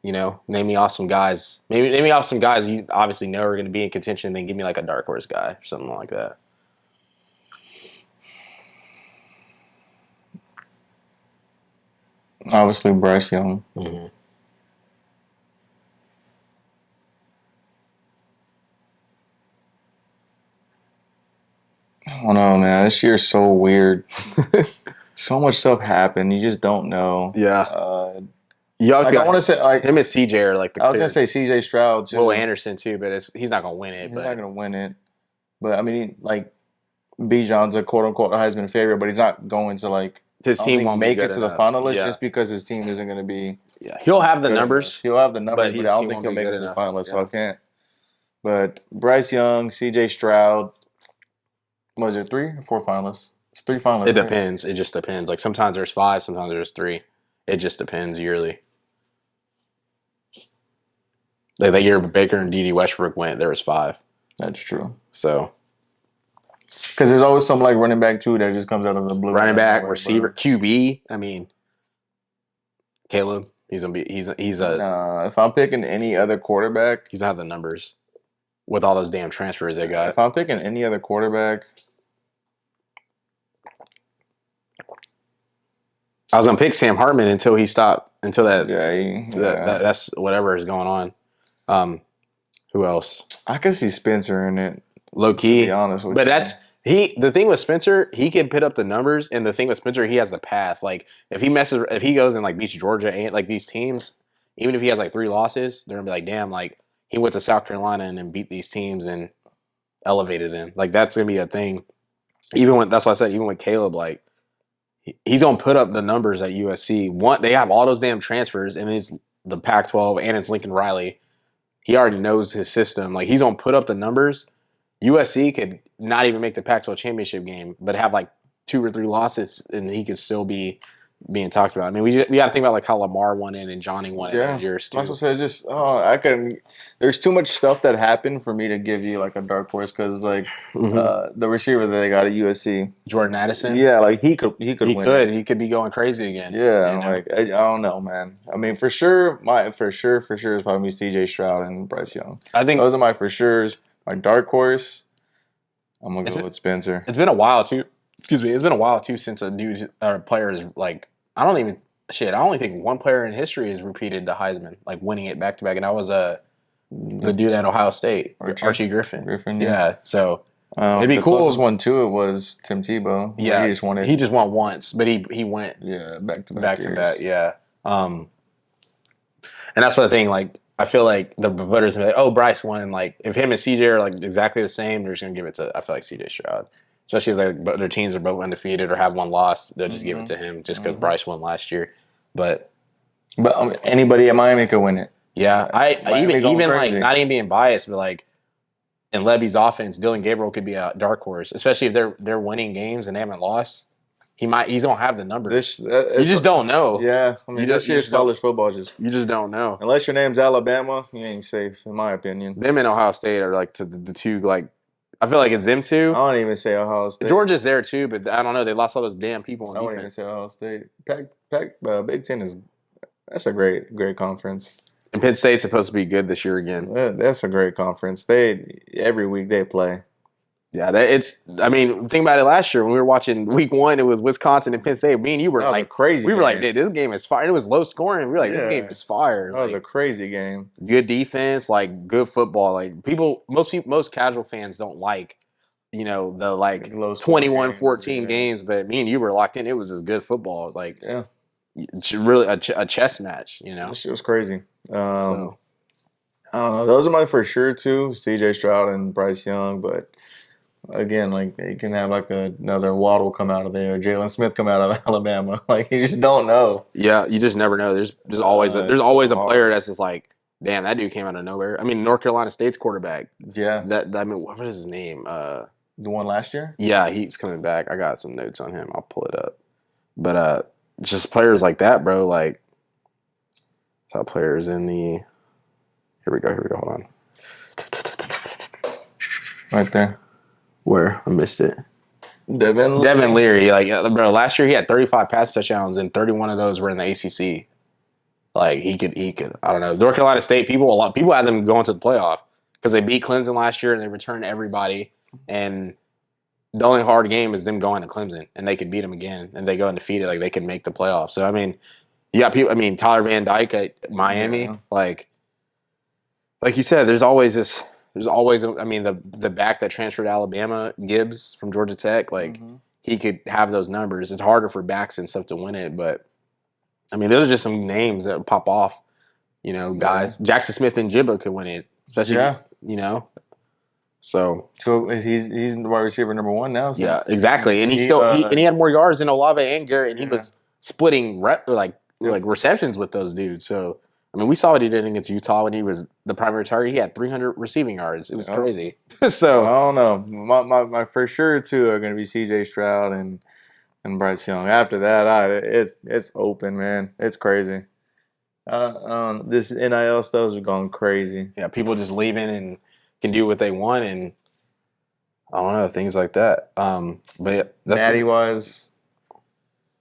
You know, name me off some guys. Maybe name me off some guys you obviously know are going to be in contention. Then give me like a dark horse guy or something like that. Obviously, Bryce Young. Mm-hmm. I don't know, man. This year's so weird. So much stuff happened. You just don't know. Yeah, you obviously I got want to say him and CJ are like the I was gonna clear. say C.J. Stroud Will too. Anderson too, but he's not gonna win it. He's not But gonna win it, but I mean, like Bijan's a quote unquote Heisman favorite, but he's not going to like his I don't team think won't be make good it to the enough. finalists Yeah, just because his team isn't going to be yeah, he'll have the good enough. numbers, He'll have the but numbers, but I he don't think won't he'll be make it good to the enough. finalists. So I Yeah, can't. But Bryce Young, C.J. Stroud, was it 3 or 4 finalists? It's 3 finalists, it right? depends. It just depends. Like sometimes there's five, sometimes there's three. It just depends yearly. Like that year Baker and D.D. Westbrook went, there was five. That's true. So Because there's always some like running back too that just comes out of the blue. running Out of back, nowhere, receiver, bro. QB. I mean, Caleb. If I'm picking any other quarterback, He's not the numbers with all those damn transfers they got. if I'm picking any other quarterback, I was gonna pick Sam Hartman until he stopped. Until yeah, that's whatever is going on. Who else? I could see Spencer in it. Low To be key, honest with but you. that's he. The thing with Spencer, he can put up the numbers, and the thing with Spencer, he has the path. Like if he goes and like beats Georgia and like these teams, even if he has like 3 losses, they're gonna be like, damn, like he went to South Carolina and then beat these teams and elevated them. Like that's gonna be a thing. Even when that's why I said even with Caleb, like he's gonna put up the numbers at USC. One, they have all those damn transfers, and it's the Pac-12 and it's Lincoln Riley. He already knows his system. Like he's gonna put up the numbers. USC could not even make the Pac-12 championship game, but have like 2 or 3 losses, and he could still be being talked about. I mean, we got to think about like how Lamar won it and Johnny won it those Yeah, years that's too. what I said. Just I can. There's too much stuff that happened for me to give you like a dark horse because like Mm-hmm. the receiver that they got at USC. Jordan Addison, Yeah, like he could win it. he could be going crazy again. Yeah, You know, like I don't know, man. I mean, for sure is probably C.J. Stroud and Bryce Young. I think Those are my for sure's. My dark horse, I'm gonna it's go been with Spencer. it's been a while too. Excuse me, it's been a while too since a new player is like I don't even shit. I only think one player in history has repeated the Heisman, like winning it back to back, and that was the dude at Ohio State, Archie Griffin. Griffin, yeah. Yeah, so it'd be The closest cool. one to it was Tim Tebow. Where he Yeah, just won he it. just won once, but he went Yeah, back to back back to back. years. Yeah, and that's the thing. Like I feel like the voters are like, oh, Bryce won. Like if him and CJ are like exactly the same, they're just gonna give it to. I feel like CJ Stroud, especially if like their teams are both undefeated or have one loss, they'll just give it hmm to him just because hmm Bryce won last year. But But anybody at Miami could win it. yeah, I Miami going even like crazy. not even being biased, but like in Levy's offense, Dylan Gabriel could be a dark horse, especially if they're winning games and they haven't lost. He's gonna have the numbers. You just don't know. Yeah, I mean this You year's just don't. college football just You just don't know. unless your name's Alabama, you ain't safe in my opinion. Them and Ohio State are like to the two like. I feel like it's them I two. don't even say Ohio State. Georgia's there too, but I don't know. They lost all those damn people on I wouldn't even defense. say Ohio State. Big Ten is that's a great conference. And Penn State's supposed to be good this year again. That's a great conference. They every week they play. Yeah, it's. I mean, think about it. Last year when we were watching Week 1, it was Wisconsin and Penn State. Me and you were That was a like, crazy. we were like, game. dude, this game is fire. It was low scoring. We were like, this game Yeah, is fire. that was a Like crazy game. good defense, like good football. Like most casual fans don't like, the like Low scoring games, 21-14 yeah. games. But me and you were locked in. It was just good football. Like Yeah, really a chess match. this shit was crazy. So I don't know. Those are my for sure too. C.J. Stroud and Bryce Young, but again, like they can have like another Waddle come out of there, Jalen Smith come out of Alabama. Like you just don't know. yeah, you just never know. There's It's so always a player hard. that's just like, damn, that dude came out of nowhere. I mean, North Carolina State's quarterback. Yeah, I mean, what is his name? the one last year. Yeah, he's coming back. I got some notes on him. I'll pull it up. But just players like that, bro. Like top players in the. Here we go. Hold on. Right there. Where I missed it. Devin Leary, like bro, last year he had 35 pass touchdowns and 31 of those were in the ACC. Like he could. I don't know. North Carolina State people, a lot people had them going to the playoff because they beat Clemson last year and they returned everybody. And the only hard game is them going to Clemson, and they could beat them again, and they go undefeated. Like they could make the playoffs. So I mean, you got people. I mean, Tyler Van Dyke at Miami. Yeah. Like you said, there's always this. There's always. I mean, the back that transferred to Alabama, Gibbs from Georgia Tech. Like Mm-hmm. he could have those numbers. It's harder for backs and stuff to win it, but I mean, those are just some names that pop off. You know, Yeah. guys. Jackson Smith and Jibba could win it, especially. Yeah. You know, so So he's the wide receiver number one now yeah, since exactly. And he had more yards than Olave and Garrett, and he yeah. was splitting Yep. receptions with those dudes. So I mean, we saw what he did against Utah when he was the primary target. He had 300 receiving yards. It was Yep. crazy. So I So don't know. My for sure two are going to be C.J. Stroud and Bryce Young. After that, it's open, man. It's crazy. This NIL stuff is going crazy. yeah, people just leaving and can do what they want, and I don't know things like that. But yeah, that's Natty wise,